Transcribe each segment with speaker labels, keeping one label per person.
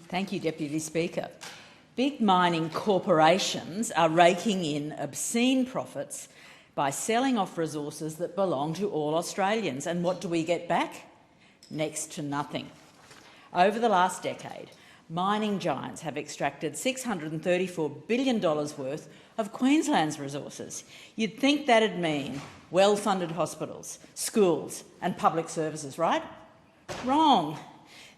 Speaker 1: Thank you, Deputy Speaker. Big mining corporations are raking in obscene profits by selling off resources that belong to all Australians. And what do we get back? Next to nothing. Over the last decade, mining giants have extracted $634 billion worth of Queensland's resources. You'd think that'd mean well-funded hospitals, schools and public services, right? Wrong.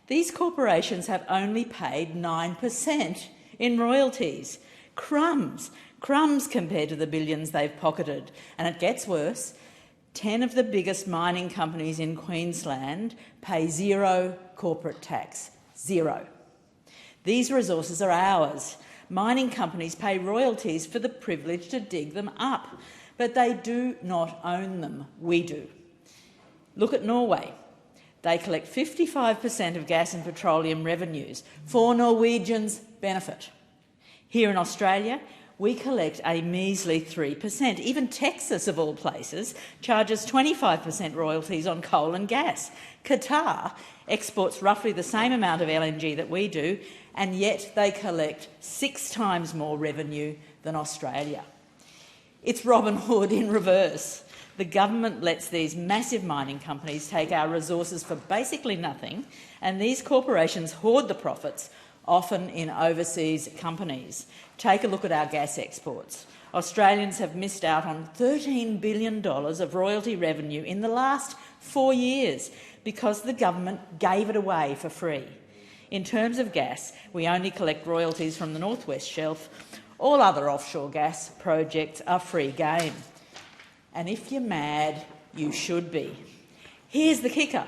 Speaker 1: These corporations have only paid 9% in royalties. Crumbs compared to the billions they've pocketed. And it gets worse. 10 of the biggest mining companies in Queensland pay zero corporate tax. Zero. These resources are ours. Mining companies pay royalties for the privilege to dig them up, but they do not own them. We do. Look at Norway. They collect 55% of gas and petroleum revenues for Norwegians' benefit. Here in Australia, we collect a measly 3%. Even Texas, of all places, charges 25% royalties on coal and gas. Qatar exports roughly the same amount of LNG that we do, and yet they collect 6 times more revenue than Australia. It's Robin Hood in reverse. The government lets these massive mining companies take our resources for basically nothing, and these corporations hoard the profits, often in overseas companies. Take a look at our gas exports. Australians have missed out on $13 billion of royalty revenue in the last 4 years because the government gave it away for free. In terms of gas, we only collect royalties from the North West Shelf. All other offshore gas projects are free game. And if you're mad, you should be. Here's the kicker.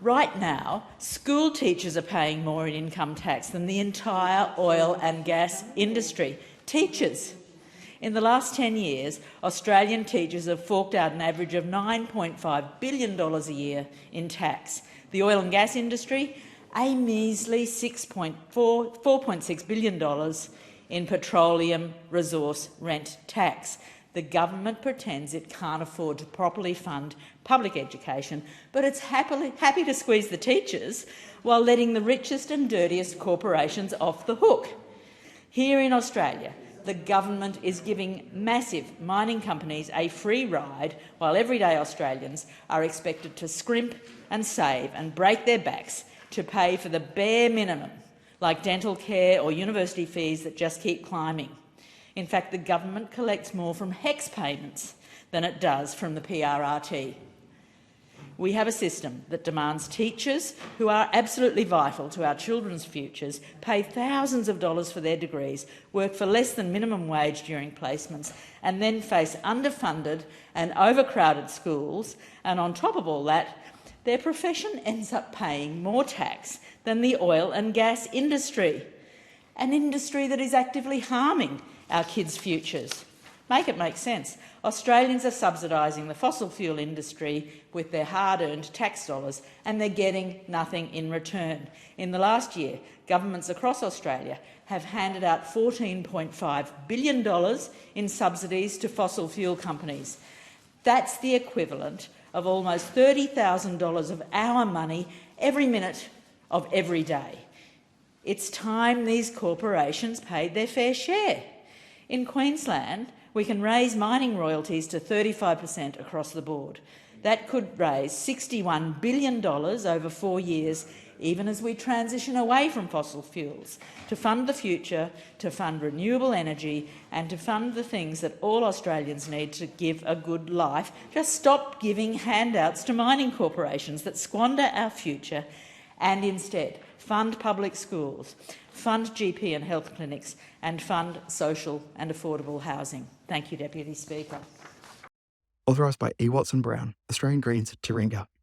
Speaker 1: Right now, school teachers are paying more in income tax than the entire oil and gas industry. Teachers. In the last 10 years, Australian teachers have forked out an average of $9.5 billion a year in tax. The oil and gas industry, a measly $4.6 billion in petroleum resource rent tax. The government pretends it can't afford to properly fund public education, but it's happy to squeeze the teachers while letting the richest and dirtiest corporations off the hook. Here in Australia, the government is giving massive mining companies a free ride while everyday Australians are expected to scrimp and save and break their backs to pay for the bare minimum, like dental care or university fees that just keep climbing. In fact, the government collects more from HEX payments than it does from the PRRT. We have a system that demands teachers, who are absolutely vital to our children's futures, pay thousands of dollars for their degrees, work for less than minimum wage during placements, and then face underfunded and overcrowded schools. And on top of all that, their profession ends up paying more tax than the oil and gas industry, an industry that is actively harming our kids' futures. Make it make sense. Australians are subsidising the fossil fuel industry with their hard-earned tax dollars, and they're getting nothing in return. In the last year, governments across Australia have handed out $14.5 billion in subsidies to fossil fuel companies. That's the equivalent of almost $30,000 of our money every minute of every day. It's time these corporations paid their fair share. In Queensland, we can raise mining royalties to 35% across the board. That could raise $61 billion over 4 years, even as we transition away from fossil fuels, to fund the future, to fund renewable energy and to fund the things that all Australians need to give a good life. Just stop giving handouts to mining corporations that squander our future and instead fund public schools, fund GP and health clinics and fund social and affordable housing. Thank you, Deputy Speaker.
Speaker 2: Authorised by E. Watson Brown, Australian Greens, Taringa.